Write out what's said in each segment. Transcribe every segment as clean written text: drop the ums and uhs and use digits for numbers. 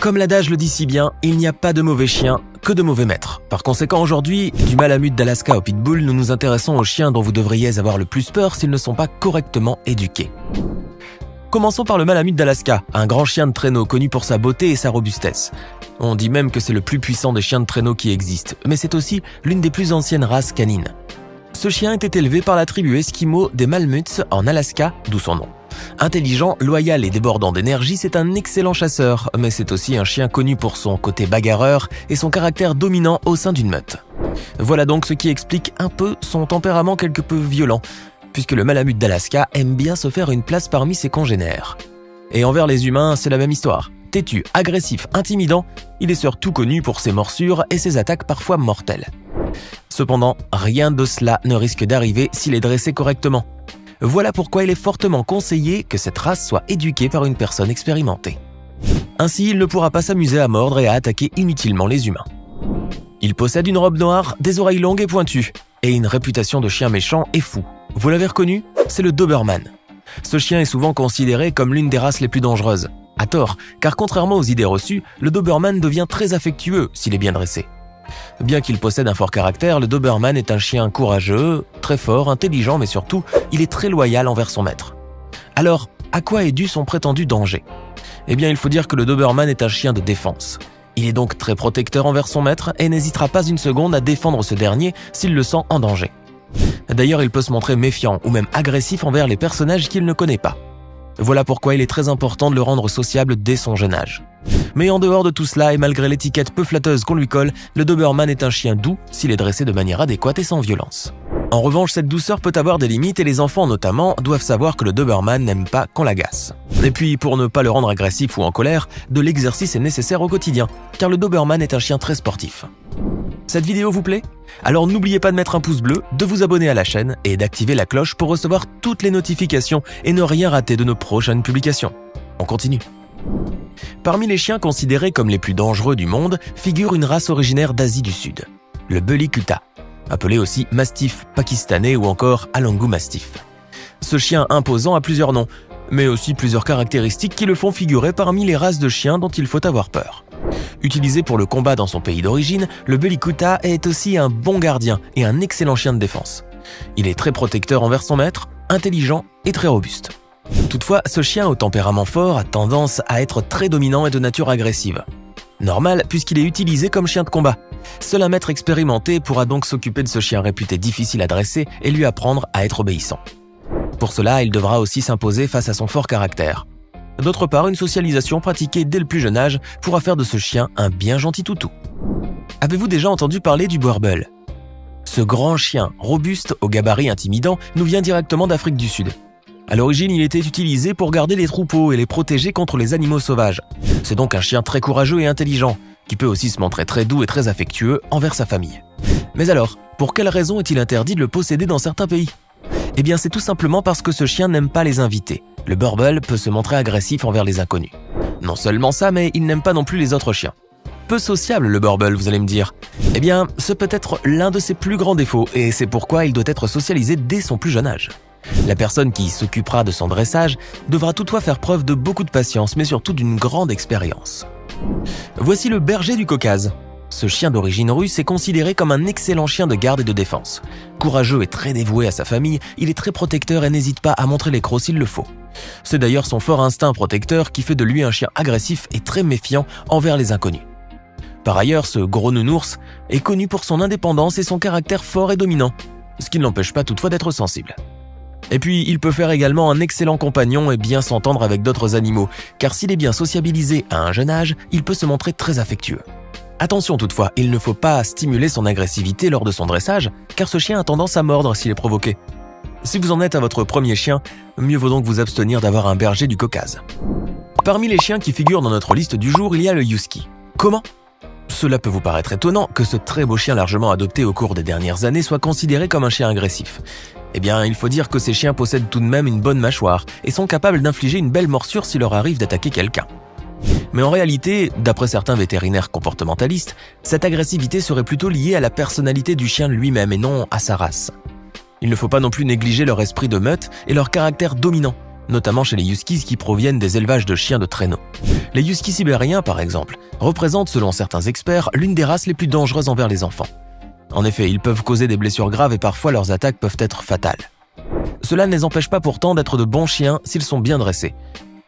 Comme l'adage le dit si bien, il n'y a pas de mauvais chiens, que de mauvais maîtres. Par conséquent, aujourd'hui, du Malamute d'Alaska au Pitbull, nous nous intéressons aux chiens dont vous devriez avoir le plus peur s'ils ne sont pas correctement éduqués. Commençons par le Malamute d'Alaska, un grand chien de traîneau connu pour sa beauté et sa robustesse. On dit même que c'est le plus puissant des chiens de traîneau qui existent, mais c'est aussi l'une des plus anciennes races canines. Ce chien était élevé par la tribu Esquimau des Malamutes en Alaska, d'où son nom. Intelligent, loyal et débordant d'énergie, c'est un excellent chasseur, mais c'est aussi un chien connu pour son côté bagarreur et son caractère dominant au sein d'une meute. Voilà donc ce qui explique un peu son tempérament quelque peu violent, puisque le Malamute d'Alaska aime bien se faire une place parmi ses congénères. Et envers les humains, c'est la même histoire. Têtu, agressif, intimidant, il est surtout connu pour ses morsures et ses attaques parfois mortelles. Cependant, rien de cela ne risque d'arriver s'il est dressé correctement. Voilà pourquoi il est fortement conseillé que cette race soit éduquée par une personne expérimentée. Ainsi, il ne pourra pas s'amuser à mordre et à attaquer inutilement les humains. Il possède une robe noire, des oreilles longues et pointues, et une réputation de chien méchant et fou. Vous l'avez reconnu? C'est le Doberman. Ce chien est souvent considéré comme l'une des races les plus dangereuses. À tort, car contrairement aux idées reçues, le Doberman devient très affectueux s'il est bien dressé. Bien qu'il possède un fort caractère, le Doberman est un chien courageux, très fort, intelligent, mais surtout, il est très loyal envers son maître. Alors, à quoi est dû son prétendu danger? Eh bien, il faut dire que le Doberman est un chien de défense. Il est donc très protecteur envers son maître et n'hésitera pas une seconde à défendre ce dernier s'il le sent en danger. D'ailleurs, il peut se montrer méfiant ou même agressif envers les personnages qu'il ne connaît pas. Voilà pourquoi il est très important de le rendre sociable dès son jeune âge. Mais en dehors de tout cela, et malgré l'étiquette peu flatteuse qu'on lui colle, le Doberman est un chien doux s'il est dressé de manière adéquate et sans violence. En revanche, cette douceur peut avoir des limites et les enfants notamment doivent savoir que le Doberman n'aime pas qu'on l'agace. Et puis, pour ne pas le rendre agressif ou en colère, de l'exercice est nécessaire au quotidien, car le Doberman est un chien très sportif. Cette vidéo vous plaît? Alors n'oubliez pas de mettre un pouce bleu, de vous abonner à la chaîne et d'activer la cloche pour recevoir toutes les notifications et ne rien rater de nos prochaines publications. On continue. Parmi les chiens considérés comme les plus dangereux du monde figure une race originaire d'Asie du Sud, le Bully Kutta, appelé aussi Mastiff pakistanais ou encore Alangu Mastiff. Ce chien imposant a plusieurs noms, mais aussi plusieurs caractéristiques qui le font figurer parmi les races de chiens dont il faut avoir peur. Utilisé pour le combat dans son pays d'origine, le Bully Kutta est aussi un bon gardien et un excellent chien de défense. Il est très protecteur envers son maître, intelligent et très robuste. Toutefois, ce chien au tempérament fort a tendance à être très dominant et de nature agressive. Normal puisqu'il est utilisé comme chien de combat. Seul un maître expérimenté pourra donc s'occuper de ce chien réputé difficile à dresser et lui apprendre à être obéissant. Pour cela, il devra aussi s'imposer face à son fort caractère. D'autre part, une socialisation pratiquée dès le plus jeune âge pourra faire de ce chien un bien gentil toutou. Avez-vous déjà entendu parler du Boerboel? Ce grand chien, robuste, au gabarit intimidant, nous vient directement d'Afrique du Sud. À l'origine, il était utilisé pour garder les troupeaux et les protéger contre les animaux sauvages. C'est donc un chien très courageux et intelligent, qui peut aussi se montrer très doux et très affectueux envers sa famille. Mais alors, pour quelle raison est-il interdit de le posséder dans certains pays? Eh bien, c'est tout simplement parce que ce chien n'aime pas les invités. Le Boerboel peut se montrer agressif envers les inconnus. Non seulement ça, mais il n'aime pas non plus les autres chiens. Peu sociable le Boerboel, vous allez me dire. Eh bien, ce peut être l'un de ses plus grands défauts, et c'est pourquoi il doit être socialisé dès son plus jeune âge. La personne qui s'occupera de son dressage devra toutefois faire preuve de beaucoup de patience, mais surtout d'une grande expérience. Voici le berger du Caucase. Ce chien d'origine russe est considéré comme un excellent chien de garde et de défense. Courageux et très dévoué à sa famille, il est très protecteur et n'hésite pas à montrer les crocs s'il le faut. C'est d'ailleurs son fort instinct protecteur qui fait de lui un chien agressif et très méfiant envers les inconnus. Par ailleurs, ce gros nounours est connu pour son indépendance et son caractère fort et dominant, ce qui ne l'empêche pas toutefois d'être sensible. Et puis, il peut faire également un excellent compagnon et bien s'entendre avec d'autres animaux, car s'il est bien sociabilisé à un jeune âge, il peut se montrer très affectueux. Attention toutefois, il ne faut pas stimuler son agressivité lors de son dressage, car ce chien a tendance à mordre s'il est provoqué. Si vous en êtes à votre premier chien, mieux vaut donc vous abstenir d'avoir un berger du Caucase. Parmi les chiens qui figurent dans notre liste du jour, il y a le Husky. Comment? Cela peut vous paraître étonnant que ce très beau chien largement adopté au cours des dernières années soit considéré comme un chien agressif. Eh bien, il faut dire que ces chiens possèdent tout de même une bonne mâchoire et sont capables d'infliger une belle morsure s'il leur arrive d'attaquer quelqu'un. Mais en réalité, d'après certains vétérinaires comportementalistes, cette agressivité serait plutôt liée à la personnalité du chien lui-même et non à sa race. Il ne faut pas non plus négliger leur esprit de meute et leur caractère dominant. notamment chez les huskies qui proviennent des élevages de chiens de traîneau. Les huskies sibériens, par exemple, représentent, selon certains experts, l'une des races les plus dangereuses envers les enfants. En effet, ils peuvent causer des blessures graves et parfois leurs attaques peuvent être fatales. Cela ne les empêche pas pourtant d'être de bons chiens s'ils sont bien dressés,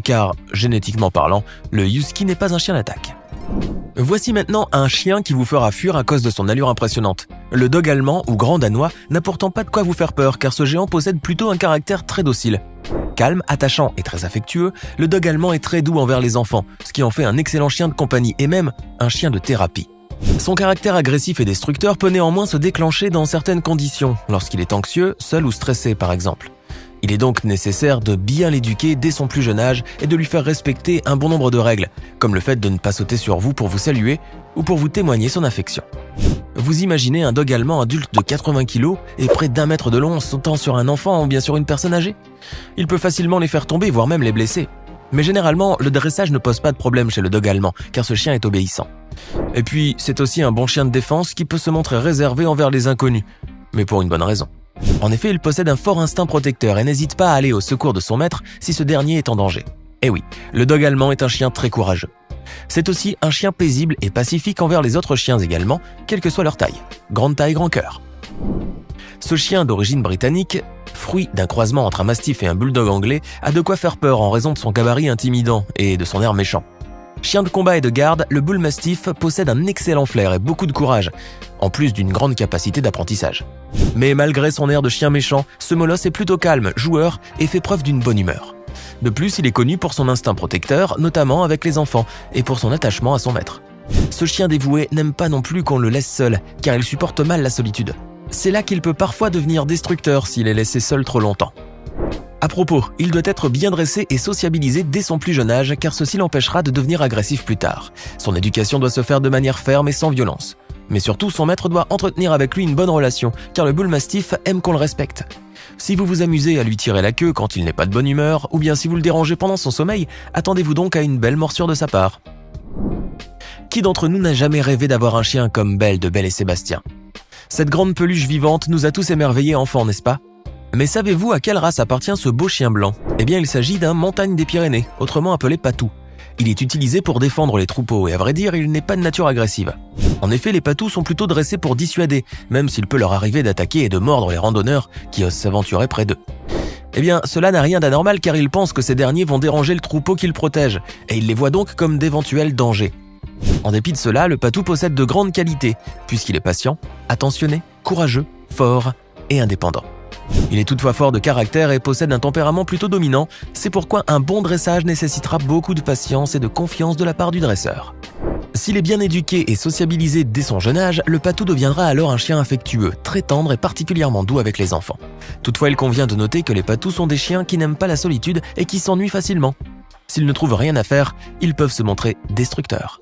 car, génétiquement parlant, le husky n'est pas un chien d'attaque. Voici maintenant un chien qui vous fera fuir à cause de son allure impressionnante. Le dog allemand ou grand danois n'a pourtant pas de quoi vous faire peur car ce géant possède plutôt un caractère très docile. Calme, attachant et très affectueux, le dog allemand est très doux envers les enfants, ce qui en fait un excellent chien de compagnie et même un chien de thérapie. Son caractère agressif et destructeur peut néanmoins se déclencher dans certaines conditions, lorsqu'il est anxieux, seul ou stressé par exemple. Il est donc nécessaire de bien l'éduquer dès son plus jeune âge et de lui faire respecter un bon nombre de règles, comme le fait de ne pas sauter sur vous pour vous saluer ou pour vous témoigner son affection. Vous imaginez un dog allemand adulte de 80 kg et près d'1 mètre de long sautant sur un enfant ou bien sur une personne âgée? Il peut facilement les faire tomber, voire même les blesser. Mais généralement, le dressage ne pose pas de problème chez le dog allemand, car ce chien est obéissant. Et puis, c'est aussi un bon chien de défense qui peut se montrer réservé envers les inconnus, mais pour une bonne raison. En effet, il possède un fort instinct protecteur et n'hésite pas à aller au secours de son maître si ce dernier est en danger. Et oui, le dog allemand est un chien très courageux. C'est aussi un chien paisible et pacifique envers les autres chiens également, quelle que soit leur taille. Grande taille, grand cœur. Ce chien d'origine britannique, fruit d'un croisement entre un mastif et un bulldog anglais, a de quoi faire peur en raison de son gabarit intimidant et de son air méchant. Chien de combat et de garde, le bull mastiff possède un excellent flair et beaucoup de courage, en plus d'une grande capacité d'apprentissage. Mais malgré son air de chien méchant, ce molosse est plutôt calme, joueur et fait preuve d'une bonne humeur. De plus, il est connu pour son instinct protecteur, notamment avec les enfants, et pour son attachement à son maître. Ce chien dévoué n'aime pas non plus qu'on le laisse seul, car il supporte mal la solitude. C'est là qu'il peut parfois devenir destructeur s'il est laissé seul trop longtemps. À propos, il doit être bien dressé et sociabilisé dès son plus jeune âge car ceci l'empêchera de devenir agressif plus tard. Son éducation doit se faire de manière ferme et sans violence. Mais surtout, son maître doit entretenir avec lui une bonne relation car le bull mastiff aime qu'on le respecte. Si vous vous amusez à lui tirer la queue quand il n'est pas de bonne humeur ou bien si vous le dérangez pendant son sommeil, attendez-vous donc à une belle morsure de sa part. Qui d'entre nous n'a jamais rêvé d'avoir un chien comme Belle de Belle et Sébastien? Cette grande peluche vivante nous a tous émerveillés enfants, n'est-ce pas? Mais savez-vous à quelle race appartient ce beau chien blanc? Eh bien, il s'agit d'un montagne des Pyrénées, autrement appelé patou. Il est utilisé pour défendre les troupeaux et à vrai dire, il n'est pas de nature agressive. En effet, les patous sont plutôt dressés pour dissuader, même s'il peut leur arriver d'attaquer et de mordre les randonneurs qui osent s'aventurer près d'eux. Eh bien, cela n'a rien d'anormal car ils pensent que ces derniers vont déranger le troupeau qu'ils protègent et ils les voient donc comme d'éventuels dangers. En dépit de cela, le patou possède de grandes qualités, puisqu'il est patient, attentionné, courageux, fort et indépendant. Il est toutefois fort de caractère et possède un tempérament plutôt dominant, c'est pourquoi un bon dressage nécessitera beaucoup de patience et de confiance de la part du dresseur. S'il est bien éduqué et sociabilisé dès son jeune âge, le patou deviendra alors un chien affectueux, très tendre et particulièrement doux avec les enfants. Toutefois, il convient de noter que les patous sont des chiens qui n'aiment pas la solitude et qui s'ennuient facilement. S'ils ne trouvent rien à faire, ils peuvent se montrer destructeurs.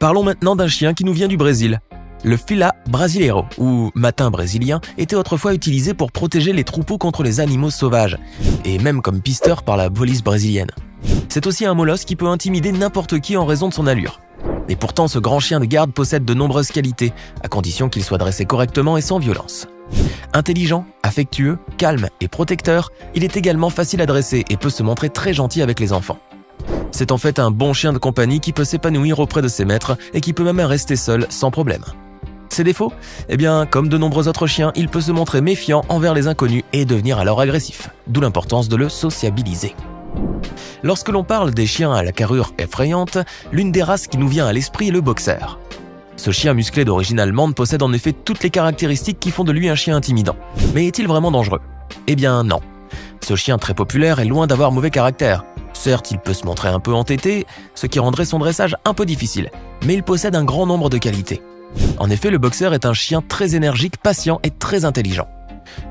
Parlons maintenant d'un chien qui nous vient du Brésil. Le Fila Brasileiro, ou matin brésilien, était autrefois utilisé pour protéger les troupeaux contre les animaux sauvages, et même comme pisteur par la police brésilienne. C'est aussi un molosse qui peut intimider n'importe qui en raison de son allure. Et pourtant, ce grand chien de garde possède de nombreuses qualités, à condition qu'il soit dressé correctement et sans violence. Intelligent, affectueux, calme et protecteur, il est également facile à dresser et peut se montrer très gentil avec les enfants. C'est en fait un bon chien de compagnie qui peut s'épanouir auprès de ses maîtres et qui peut même rester seul sans problème. Ses défauts? Eh bien, comme de nombreux autres chiens, il peut se montrer méfiant envers les inconnus et devenir alors agressif, d'où l'importance de le sociabiliser. Lorsque l'on parle des chiens à la carrure effrayante, l'une des races qui nous vient à l'esprit est le boxer. Ce chien musclé d'origine allemande possède en effet toutes les caractéristiques qui font de lui un chien intimidant. Mais est-il vraiment dangereux? Eh bien non. Ce chien très populaire est loin d'avoir mauvais caractère. Certes, il peut se montrer un peu entêté, ce qui rendrait son dressage un peu difficile, mais il possède un grand nombre de qualités. En effet, le boxer est un chien très énergique, patient et très intelligent.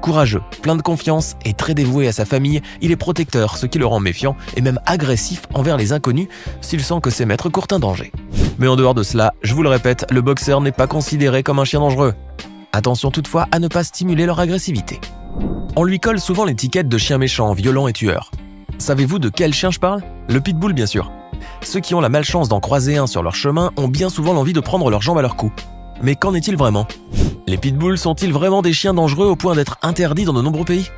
Courageux, plein de confiance et très dévoué à sa famille, il est protecteur, ce qui le rend méfiant et même agressif envers les inconnus s'il sent que ses maîtres courent un danger. Mais en dehors de cela, je vous le répète, le boxer n'est pas considéré comme un chien dangereux. Attention toutefois à ne pas stimuler leur agressivité. On lui colle souvent l'étiquette de chien méchant, violent et tueur. Savez-vous de quel chien je parle? Le pitbull bien sûr. Ceux qui ont la malchance d'en croiser un sur leur chemin ont bien souvent l'envie de prendre leurs jambes à leur cou. Mais qu'en est-il vraiment? Les pitbulls sont-ils vraiment des chiens dangereux au point d'être interdits dans de nombreux pays?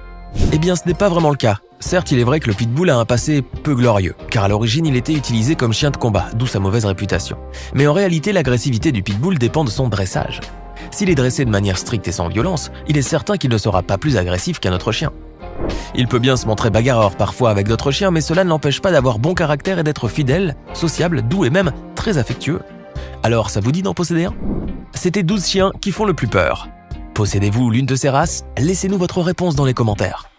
Eh bien, ce n'est pas vraiment le cas. Certes, il est vrai que le pitbull a un passé peu glorieux, car à l'origine, il était utilisé comme chien de combat, d'où sa mauvaise réputation. Mais en réalité, l'agressivité du pitbull dépend de son dressage. S'il est dressé de manière stricte et sans violence, il est certain qu'il ne sera pas plus agressif qu'un autre chien. Il peut bien se montrer bagarreur parfois avec d'autres chiens, mais cela ne l'empêche pas d'avoir bon caractère et d'être fidèle, sociable, doux et même très affectueux. Alors, ça vous dit d'en posséder un? C'était 12 chiens qui font le plus peur. Possédez-vous l'une de ces races? Laissez-nous votre réponse dans les commentaires.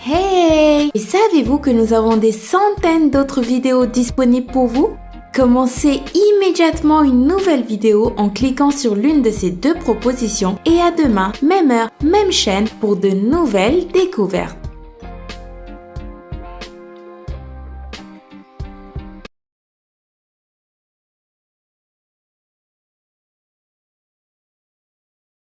Hey! Et savez-vous que nous avons des centaines d'autres vidéos disponibles pour vous? Commencez immédiatement une nouvelle vidéo en cliquant sur l'une de ces deux propositions et à demain, même heure, même chaîne pour de nouvelles découvertes.